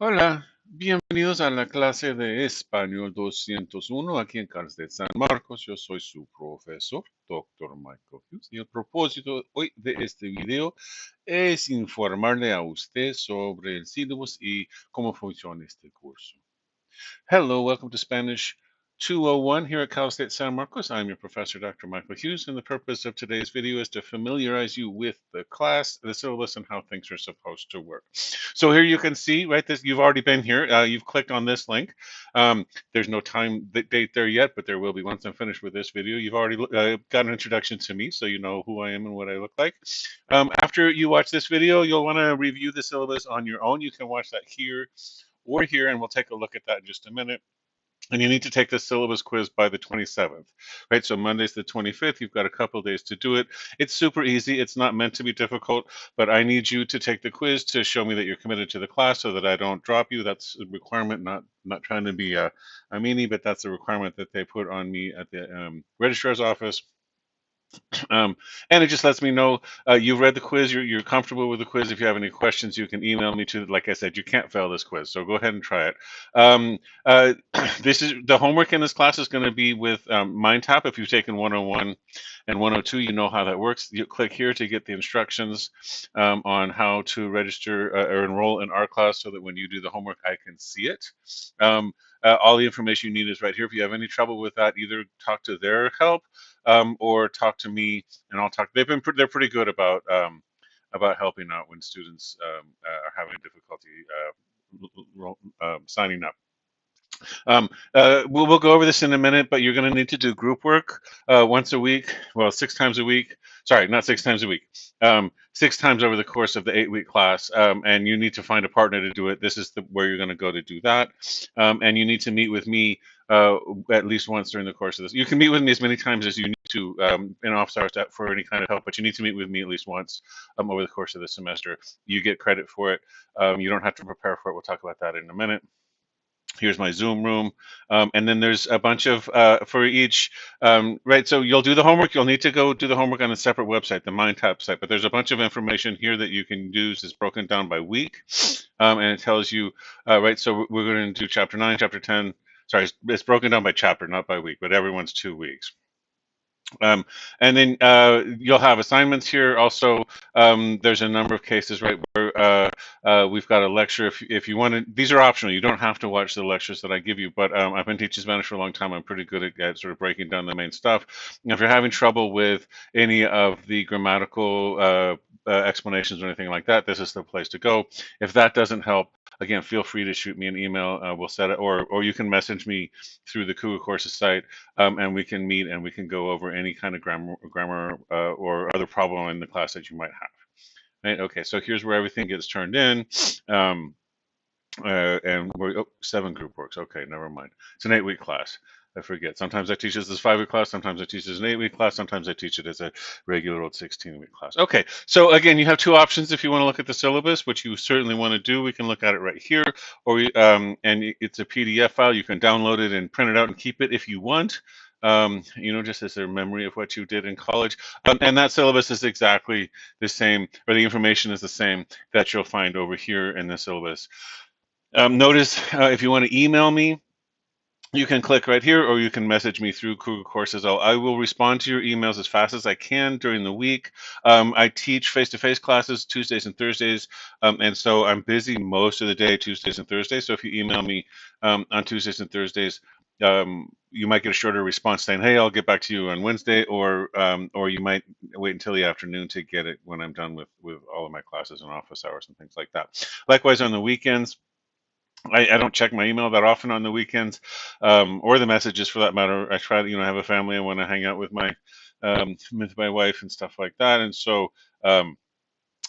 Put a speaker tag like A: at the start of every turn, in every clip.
A: Hola, bienvenidos a la clase de Español 201 aquí en Carlos de San Marcos. Yo soy su profesor, Dr. Michael Hughes, y el propósito hoy de este video es informarle a usted sobre el syllabus y cómo funciona este curso. Hello, welcome to Spanish 201 here at Cal State San Marcos. I'm your professor, Dr. Michael Hughes, and the purpose of today's video is to familiarize you with the class, the syllabus, and how things are supposed to work. So here you can see, right, this you've already been here. You've clicked on this link. There's no date there yet, but there will be once I'm finished with this video. You've already got an introduction to me, so you know who I am and what I look like. After you watch this video, you'll want to review the syllabus on your own. You can watch that here or here, and we'll take a look at that in just a minute. And you need to take the syllabus quiz by the 27th, right? So Monday's the 25th. You've got a couple of days to do it. It's super easy. It's not meant to be difficult, but I need you to take the quiz to show me that you're committed to the class so that I don't drop you. That's a requirement, not trying to be a meanie, but that's a requirement that they put on me at the registrar's office. And it just lets me know you've read the quiz, you're comfortable with the quiz. If you have any questions, you can email me to, like I said, you can't fail this quiz, so go ahead and try it. Um, this is the homework in this class is going to be with MindTap. If you've taken 101 and 102, you know how that works. You click here to get the instructions on how to register or enroll in our class so that when you do the homework, I can see it. All the information you need is right here. If you have any trouble with that, either talk to their help or talk to me, and I'll talk. They're pretty good about helping out when students are having difficulty signing up. We'll go over this in a minute, but you're going to need to do group work once a week. Well, 6 times a week. Sorry, not 6 times a week. 6 times over the course of the 8-week class, and you need to find a partner to do it. This is where you're going to go to do that, and you need to meet with me at least once during the course of this. You can meet with me as many times as you need to in office hours for any kind of help, but you need to meet with me at least once over the course of the semester. You get credit for it. You don't have to prepare for it. We'll talk about that in a minute. Here's my Zoom room. And then there's a bunch of, for each, right, so you'll do the homework. You'll need to go do the homework on a separate website, the MindTap site. But there's a bunch of information here that you can use. It's broken down by week. And it tells you, right, so we're going to do chapter 9, chapter 10. Sorry, it's broken down by chapter, not by week, but everyone's 2 weeks. And then you'll have assignments here. Also, there's a number of cases, right, where we've got a lecture. If you want to, these are optional. You don't have to watch the lectures that I give you, but I've been teaching Spanish for a long time. I'm pretty good at sort of breaking down the main stuff. If you're having trouble with any of the grammatical explanations or anything like that, this is the place to go. If that doesn't help, again, feel free to shoot me an email. We'll set it, or you can message me through the Cougar Courses site, and we can meet and we can go over any kind of grammar or other problem in the class that you might have. Right? Okay, so here's where everything gets turned in. And we're 7 group works. Okay, never mind. It's an 8-week class. I forget. Sometimes I teach this as a 5-week class. Sometimes I teach it as an 8-week class. Sometimes I teach it as a regular old 16-week class. Okay, so again, you have 2 options if you want to look at the syllabus, which you certainly want to do. We can look at it right here, or and it's a PDF file. You can download it and print it out and keep it if you want. Just as a memory of what you did in college. And that syllabus is exactly the same, or the information is the same that you'll find over here in the syllabus. Notice if you want to email me, you can click right here, or you can message me through Cougar Courses. I will respond to your emails as fast as I can during the week. I teach face-to-face classes Tuesdays and Thursdays, and so I'm busy most of the day, Tuesdays and Thursdays. So if you email me on Tuesdays and Thursdays, you might get a shorter response saying, "Hey, I'll get back to you on Wednesday," or you might wait until the afternoon to get it when I'm done with all of my classes and office hours and things like that. Likewise, on the weekends, I don't check my email that often on the weekends, or the messages for that matter. I try to, have a family. I want to hang out with my wife and stuff like that. And so,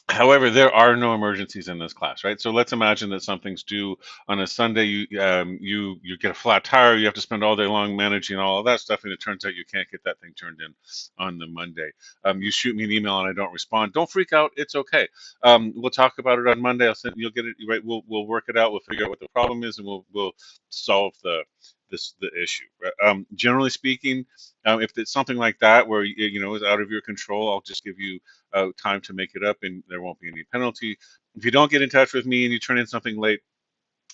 A: however, there are no emergencies in this class, right? So let's imagine that something's due on a Sunday. You get a flat tire. You have to spend all day long managing all of that stuff, and it turns out you can't get that thing turned in on the Monday. You shoot me an email and I don't respond. Don't freak out. It's okay. We'll talk about it on Monday. You'll get it right. We'll work it out. We'll figure out what the problem is, and we'll solve the issue. Generally speaking, if it's something like that where is out of your control, I'll just give you time to make it up, and there won't be any penalty. If you don't get in touch with me and you turn in something late,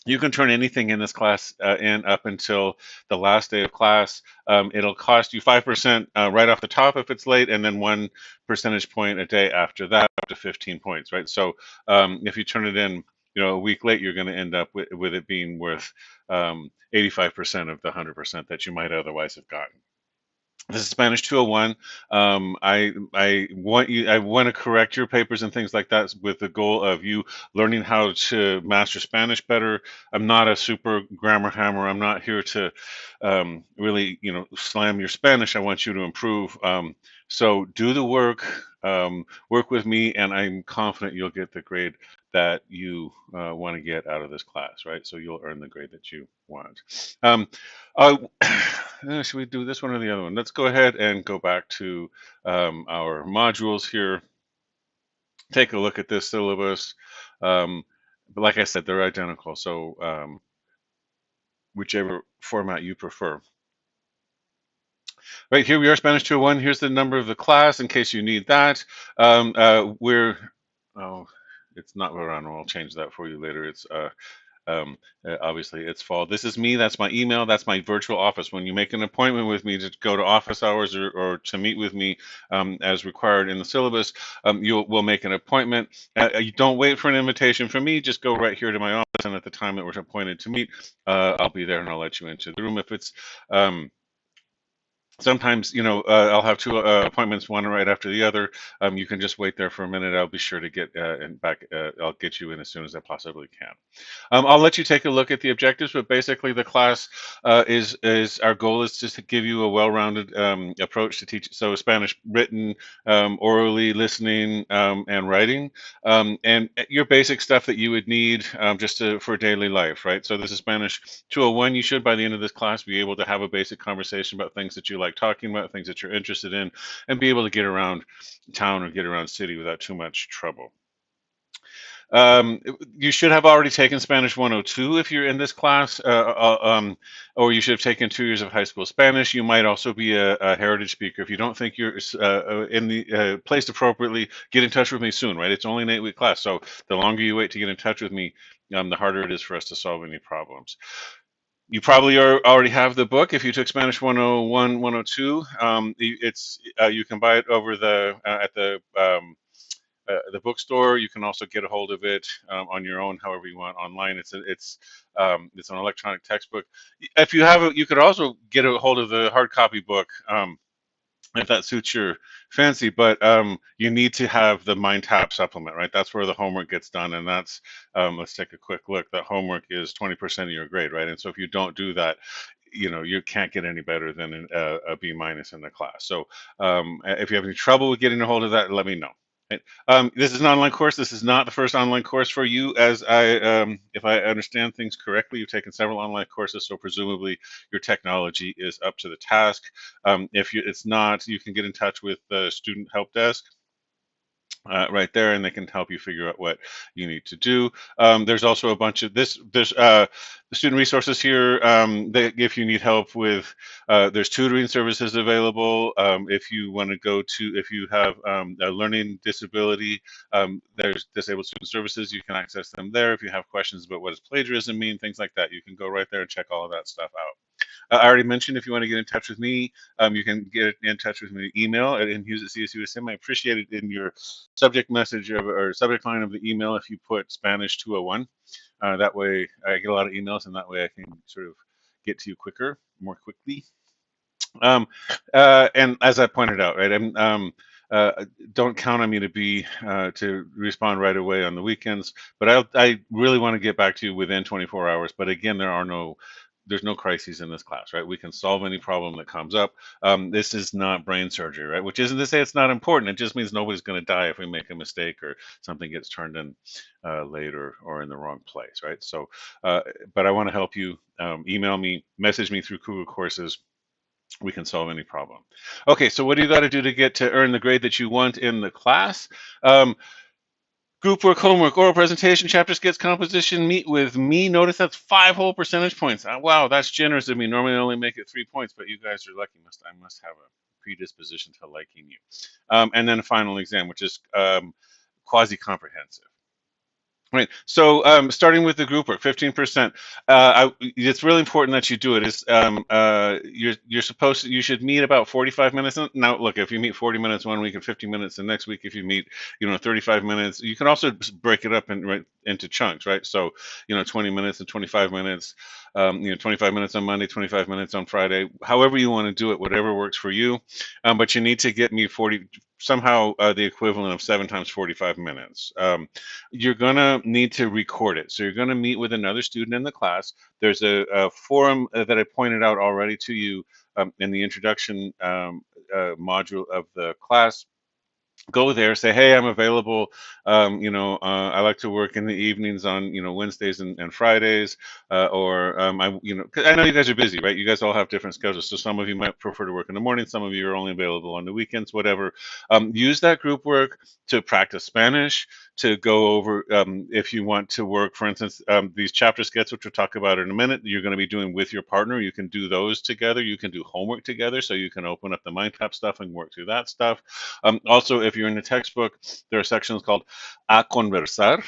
A: You can turn anything in this class in up until the last day of class. It'll cost you 5% right off the top if it's late, and then 1 percentage point a day after that, up to 15 points, right? So if you turn it in, a week late, you're going to end up with it being worth 85% of the 100% that you might otherwise have gotten. This is Spanish 201. I want to correct your papers and things like that with the goal of you learning how to master Spanish better. I'm not a super grammar hammer. I'm not here to really, slam your Spanish. I want you to improve. So do the work, work with me, and I'm confident you'll get the grade that you want to get out of this class, right? So you'll earn the grade that you want. Um, uh, should we do this one or the other one? Let's go ahead and go back to our modules here. Take a look at this syllabus. But like I said, they're identical. So whichever format you prefer. Right, here we are, Spanish 201. Here's the number of the class in case you need that. Oh, it's not Verano. I'll change that for you later. It's obviously it's fall. This is me. That's my email. That's my virtual office. When you make an appointment with me to go to office hours or to meet with me as required in the syllabus, we'll make an appointment. You don't wait for an invitation from me. Just go right here to my office, and at the time that we're appointed to meet, I'll be there and I'll let you into the room. If it's sometimes, I'll have two appointments, one right after the other. You can just wait there for a minute. I'll be sure to get back. I'll get you in as soon as I possibly can. I'll let you take a look at the objectives, but basically the class is our goal is just to give you a well-rounded approach to teach. So Spanish written, orally, listening, and writing, and your basic stuff that you would need for daily life, right? So this is Spanish 201. You should, by the end of this class, be able to have a basic conversation about things that you like talking about, things that you're interested in, and be able to get around town or get around city without too much trouble. You should have already taken Spanish 102 if you're in this class, or you should have taken 2 years of high school Spanish. You might also be a heritage speaker. If you don't think you're placed appropriately, get in touch with me soon, right? It's only an 8-week class, so the longer you wait to get in touch with me, the harder it is for us to solve any problems. You probably already have the book. If you took Spanish 101, 102, you can buy it over at the bookstore. You can also get a hold of it on your own, however you want, online. It's an electronic textbook. If you have it, you could also get a hold of the hard copy book. If that suits your fancy, but you need to have the Mind Tap supplement, right? That's where the homework gets done, and that's let's take a quick look. The homework is 20% of your grade, right? And so if you don't do that, you can't get any better than a B minus in the class. So if you have any trouble with getting a hold of that, let me know. Right. This is an online course. This is not the first online course for you. If I understand things correctly, you've taken several online courses, so presumably your technology is up to the task. If it's not, you can get in touch with the student help desk right there, and they can help you figure out what you need to do. There's also a bunch of this. There's the student resources here. If you need help with, there's tutoring services available. If you want to if you have a learning disability, there's disabled student services. You can access them there. If you have questions about what does plagiarism mean, things like that, you can go right there and check all of that stuff out. I already mentioned if you want to get in touch with me, you can get in touch with me email at Hughes@CSUSM. I appreciate it in your subject message or subject line of the email if you put Spanish 201. That way I get a lot of emails, and that way I can sort of get to you more quickly. And as I pointed out, right, don't count on me to respond right away on the weekends, but I really want to get back to you within 24 hours. But again, there's no crises in this class, right? We can solve any problem that comes up. This is not brain surgery, right? Which isn't to say it's not important. It just means nobody's going to die if we make a mistake or something gets turned in late or in the wrong place, right? So, but I want to help you. Email me, message me through Google Courses. We can solve any problem. Okay, so what do you got to do to earn the grade that you want in the class? Group work, homework, oral presentation, chapter skits, composition, meet with me. Notice that's 5 whole percentage points. Wow, that's generous of me. Normally I only make it 3 points, but you guys are lucky. I must have a predisposition to liking you. And then a final exam, which is quasi-comprehensive. Right. So, starting with the group work, 15%. It's really important that you do it. You're supposed to, you should meet about 45 minutes. Now, look, if you meet 40 minutes one week and 50 minutes the next week, if you meet, 35 minutes, you can also break it up into chunks, right? So, 20 minutes and 25 minutes. 25 minutes on Monday, 25 minutes on Friday. However you want to do it, whatever works for you. But you need to get me 40 somehow the equivalent of 7 times 45 minutes. You're going to need to record it. So you're going to meet with another student in the class. There's a forum that I pointed out already to you in the introduction module of the class. Go there, say, hey, I'm available. I like to work in the evenings on, Wednesdays and Fridays, or 'cause I know you guys are busy, right? You guys all have different schedules. So some of you might prefer to work in the morning. Some of you are only available on the weekends, whatever. Use that group work to practice Spanish, to go over, if you want to work, for instance, these chapter skits, which we'll talk about in a minute, you're going to be doing with your partner. You can do those together. You can do homework together. So you can open up the MindTap stuff and work through that stuff. Also, if you're in the textbook, there are sections called a conversar,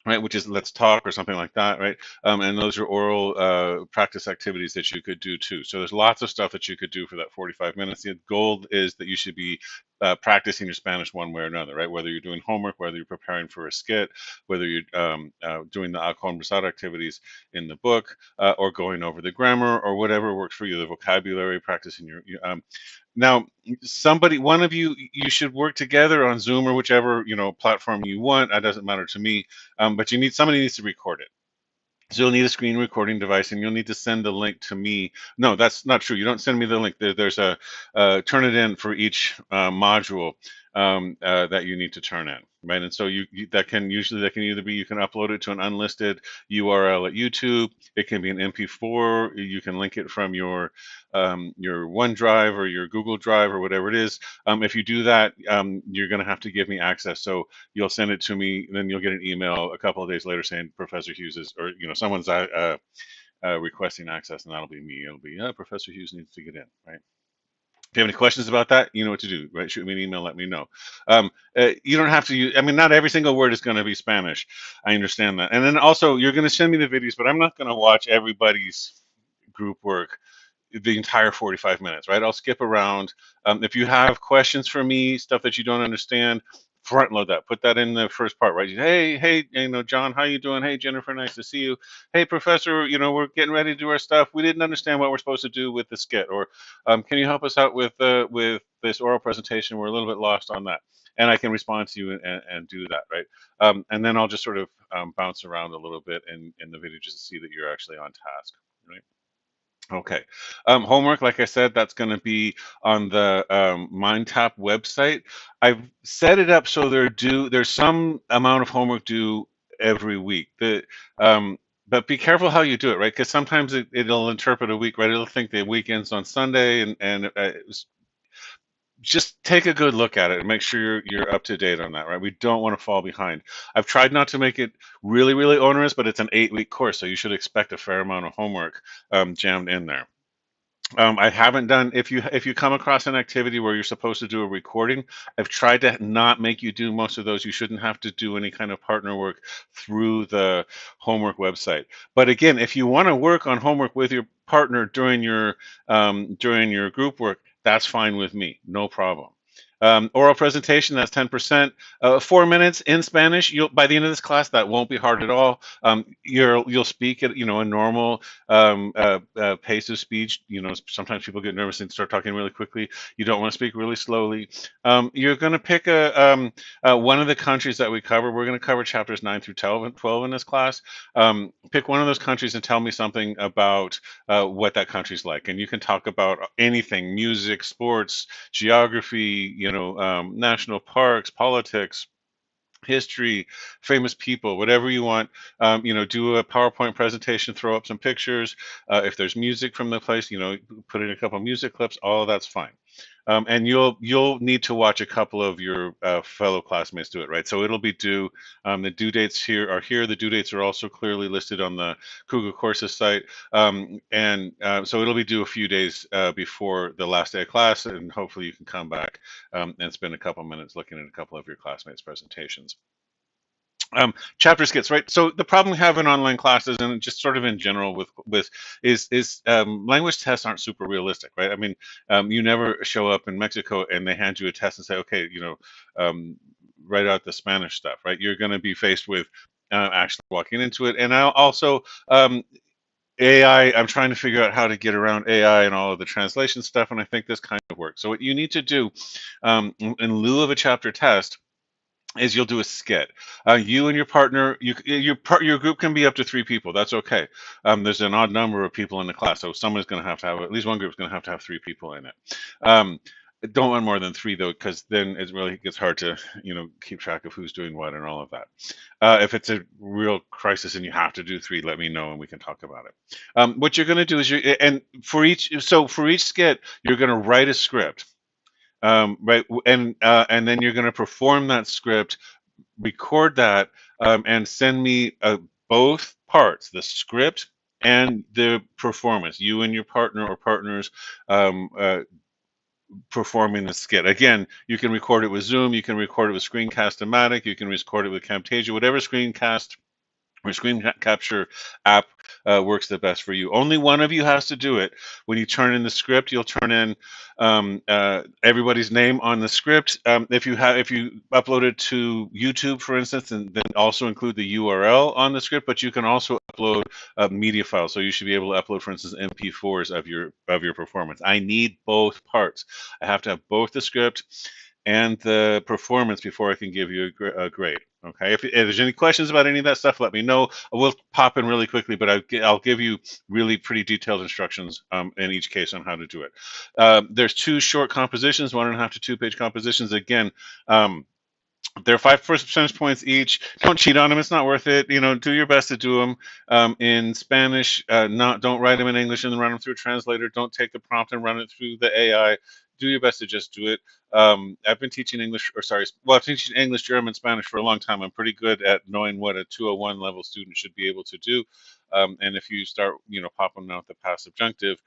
A: right, which is let's talk or something like that, right? And those are oral practice activities that you could do too. So there's lots of stuff that you could do for that 45 minutes. The goal is that you should be practicing your Spanish one way or another, right? Whether you're doing homework, whether you're preparing for a skit, whether you're doing the a conversar activities in the book, or going over the grammar, or whatever works for you, the vocabulary, practicing now, one of you, you should work together on Zoom or whichever platform you want. That doesn't matter to me, but somebody needs to record it. So you'll need a screen recording device, and you'll need to send the link to me. No, that's not true. You don't send me the link. There's a turn it in for each module that you need to turn in, right? And so that can either be, you can upload it to an unlisted URL at YouTube. It can be an MP4. You can link it from your OneDrive or your Google Drive or whatever it is. If you do that, you're going to have to give me access. So you'll send it to me, then you'll get an email a couple of days later saying Professor Hughes is, or someone's requesting access, and that'll be me. It'll be Professor Hughes needs to get in, right? If you have any questions about that, you know what to do, right? Shoot me an email, let me know. You don't have to use, I mean, not every single word is going to be Spanish. I understand that. And then also, you're going to send me the videos, but I'm not going to watch everybody's group work the entire 45 minutes, right? I'll skip around. If you have questions for me, stuff that you don't understand, front load that. Put that in the first part, right? Hey, John, how you doing? Hey, Jennifer, nice to see you. Hey, Professor, we're getting ready to do our stuff. We didn't understand what we're supposed to do with the skit, or can you help us out with this oral presentation? We're a little bit lost on that. And I can respond to you and do that, right? And then I'll just sort of bounce around a little bit in the video just to see that you're actually on task, right? Okay. Homework, like I said, that's going to be on the MindTap website. I've set it up so there's some amount of homework due every week. But be careful how you do it, right? Because sometimes it'll interpret a week, right? It'll think the weekend's on Sunday, and just take a good look at it and make sure you're up to date on that, right? We don't want to fall behind. I've tried not to make it really, really onerous, but it's an 8-week course, so you should expect a fair amount of homework jammed in there. I haven't done, if you come across an activity where you're supposed to do a recording, I've tried to not make you do most of those. You shouldn't have to do any kind of partner work through the homework website. But again, if you want to work on homework with your partner during your group work, that's fine with me, no problem. Oral presentation, that's 10%. 4 minutes in Spanish. By the end of this class, that won't be hard at all. You'll speak at a normal pace of speech. Sometimes people get nervous and start talking really quickly. You don't want to speak really slowly. You're going to pick one of the countries that we cover. We're going to cover chapters 9 through 12 in this class. Pick one of those countries and tell me something about what that country's like. And you can talk about anything: music, sports, geography, national parks, politics, history, famous people, whatever you want. Do a PowerPoint presentation, throw up some pictures. If there's music from the place, put in a couple of music clips. All of that's fine. And you'll need to watch a couple of your fellow classmates do it, right? So it'll be due. The due dates are here. The due dates are also clearly listed on the Google Courses site, and so it'll be due a few days before the last day of class, and hopefully you can come back and spend a couple minutes looking at a couple of your classmates' presentations. Chapter skits, right? So the problem we have in online classes, and just sort of in general with is language tests aren't super realistic, right? I mean, you never show up in Mexico and they hand you a test and say, okay, um, write out the Spanish stuff, right? You're going to be faced with actually walking into it, and I also AI. I'm trying to figure out how to get around AI and all of the translation stuff, and I think this kind of works. So what you need to do, in lieu of a chapter test, is you'll do a skit. You and your partner, your group can be up to three people. That's okay. There's an odd number of people in the class, so someone's going to have at least one group's going to have three people in it. Um, don't want more than three though, because then it really gets hard to keep track of who's doing what and all of that. If it's a real crisis and you have to do three, let me know and we can talk about it. What you're going to do is for each skit, you're going to write a script. Right, and then you're going to perform that script, record that, and send me both parts, the script and the performance. You and your partner or partners performing the skit. Again, you can record it with Zoom, you can record it with Screencast-O-Matic, you can record it with Camtasia, whatever screencast or capture app works the best for you. Only one of you has to do it. When you turn in the script, you'll turn in everybody's name on the script. If you upload it to YouTube, for instance, and then also include the URL on the script, but you can also upload media files. So you should be able to upload, for instance, MP4s of your performance. I need both parts. I have to have both the script and the performance before I can give you a grade. Okay. If there's any questions about any of that stuff, let me know. We'll pop in really quickly, but I'll give you really pretty detailed instructions in each case on how to do it. There's two short compositions, 1.5 to 2 page compositions. Again, they're 5 percentage points each. Don't cheat on them. It's not worth it. Do your best to do them in Spanish. Don't write them in English and then run them through a translator. Don't take the prompt and run it through the AI. Do your best to just do it. I've been teaching English, I've been teaching English, German, Spanish for a long time. I'm pretty good at knowing what a 201 level student should be able to do. And if you start, popping out the past subjunctive,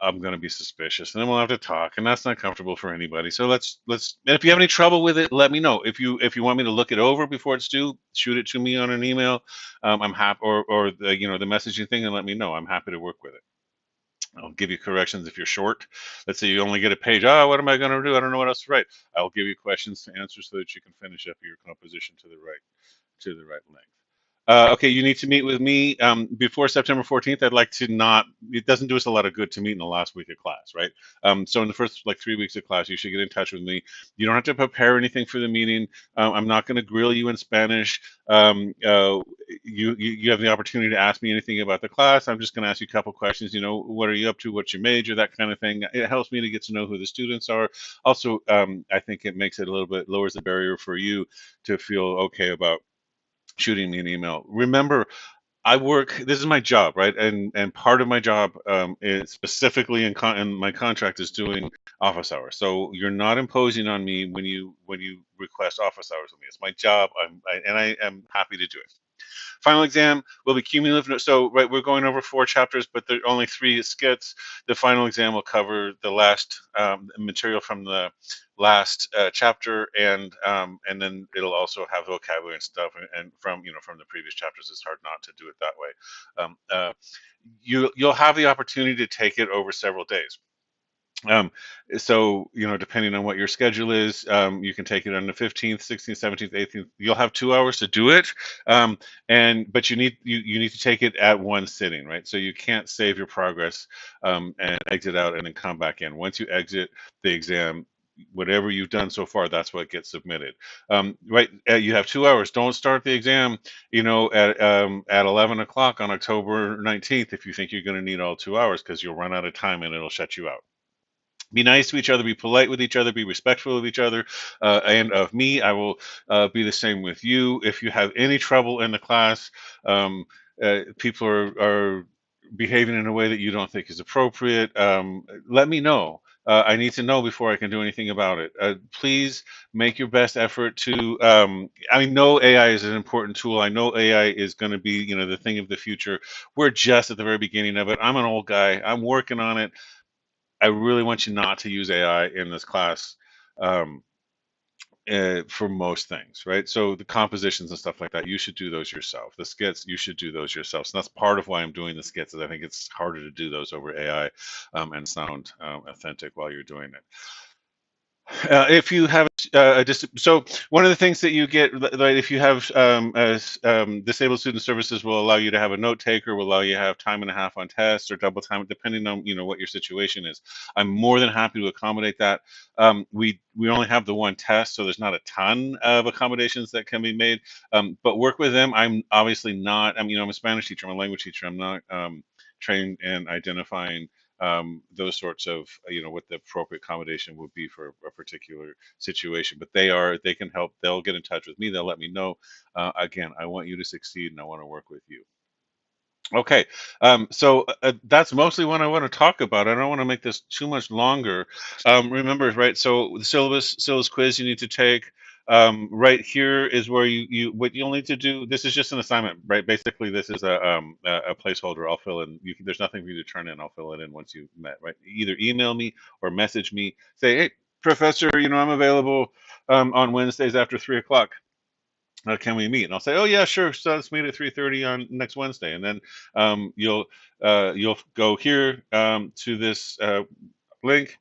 A: I'm going to be suspicious, and then we'll have to talk, and that's not comfortable for anybody. So let's. And if you have any trouble with it, let me know. If you want me to look it over before it's due, shoot it to me on an email. I'm happy, or the messaging thing, and let me know. I'm happy to work with it. I'll give you corrections if you're short. Let's say you only get a page. Oh, what am I going to do? I don't know what else to write. I'll give you questions to answer so that you can finish up your composition to the right length. Okay, you need to meet with me before September 14th. I'd like to not, it doesn't do us a lot of good to meet in the last week of class, right? So in the first 3 weeks of class, you should get in touch with me. You don't have to prepare anything for the meeting. I'm not going to grill you in Spanish. You have the opportunity to ask me anything about the class. I'm just going to ask you a couple questions. What are you up to? What's your major? That kind of thing. It helps me to get to know who the students are. Also, I think it makes it a little bit, lowers the barrier for you to feel okay about shooting me an email. Remember, this is my job, right? And part of my job is specifically in my contract is doing office hours. So you're not imposing on me when you request office hours with me. It's my job. And I am happy to do it. Final exam will be cumulative. So, right, we're going over 4 chapters, but there are only 3 skits. The final exam will cover the last material from the last chapter, and then it'll also have vocabulary and stuff, and from the previous chapters. It's hard not to do it that way. You'll have the opportunity to take it over several days. Um, so, depending on what your schedule is, you can take it on the 15th, 16th, 17th, 18th. You'll have 2 hours to do it. But you need to take it at one sitting, right? So you can't save your progress and exit out and then come back in. Once you exit the exam, whatever you've done so far, that's what gets submitted. Right? You have 2 hours. Don't start the exam, at 11 o'clock on October 19th if you think you're going to need all 2 hours, because you'll run out of time and it'll shut you out. Be nice to each other, be polite with each other, be respectful of each other, and of me. I will be the same with you. If you have any trouble in the class, people are behaving in a way that you don't think is appropriate, let me know. I need to know before I can do anything about it. Please make your best effort to. I know AI is an important tool. I know AI is going to be, the thing of the future. We're just at the very beginning of it. I'm an old guy. I'm working on it. I really want you not to use AI in this class. Um, for most things, right? So the compositions and stuff like that, you should do those yourself. The skits, you should do those yourself. So that's part of why I'm doing the skits. Is I think it's harder to do those over AI and sound authentic while you're doing it. If you have so one of the things that you get, right, if you have disabled student services, will allow you to have a note taker, will allow you to have time and a half on tests or double time, depending on what your situation is. I'm more than happy to accommodate that. We only have the one test, so there's not a ton of accommodations that can be made. But work with them. I'm obviously not. I'm a Spanish teacher. I'm a language teacher. I'm not trained in identifying those sorts of what the appropriate accommodation would be for a particular situation, but they can help. They'll get in touch with me, they'll let me know. Again, I want you to succeed and I want to work with you. Okay, so that's mostly what I want to talk about. I don't want to make this too much longer. Remember, right? So the syllabus quiz you need to take. Right here is where you what you'll need to do. This is just an assignment, right? Basically, this is a placeholder. I'll fill in. There's nothing for you to turn in. I'll fill it in once you've met. Right? Either email me or message me. Say, hey, professor, I'm available on Wednesdays after 3 o'clock. Can we meet? And I'll say, oh yeah, sure. So let's meet at 3:30 on next Wednesday. And then you'll go here to this link,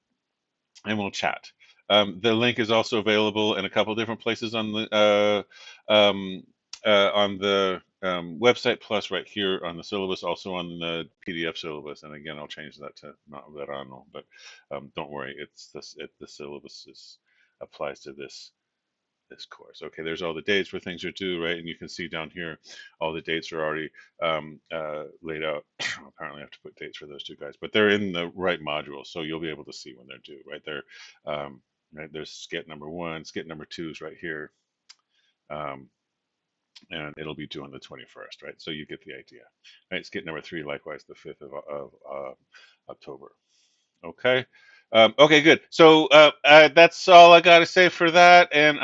A: and we'll chat. The link is also available in a couple different places on the website, plus right here on the syllabus, also on the PDF syllabus. And again, I'll change that to not verano, but don't worry, the syllabus applies to this course. Okay, there's all the dates where things are due, right? And you can see down here, all the dates are already laid out. Apparently I have to put dates for those two guys, but they're in the right module, so you'll be able to see when they're due, right there. Right, there's skit number 1, skit number 2 is right here. And it'll be due on the 21st, right? So you get the idea, right? Skit number 3, likewise, the 5th of October. Okay. Okay, good. So that's all I got to say for that. And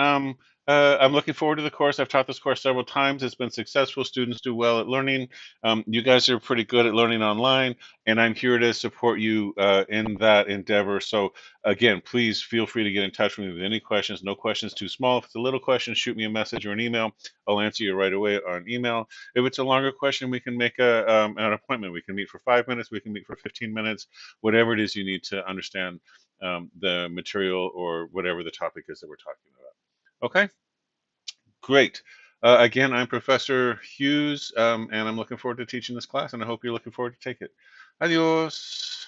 A: I'm looking forward to the course. I've taught this course several times. It's been successful. Students do well at learning. You guys are pretty good at learning online, and I'm here to support you in that endeavor. So again, please feel free to get in touch with me with any questions. No questions too small. If it's a little question, shoot me a message or an email. I'll answer you right away on email. If it's a longer question, we can make an appointment. We can meet for 5 minutes. We can meet for 15 minutes. Whatever it is you need to understand the material or whatever the topic is that we're talking about. Okay, great. Again, I'm Professor Hughes, and I'm looking forward to teaching this class, and I hope you're looking forward to take it. Adios.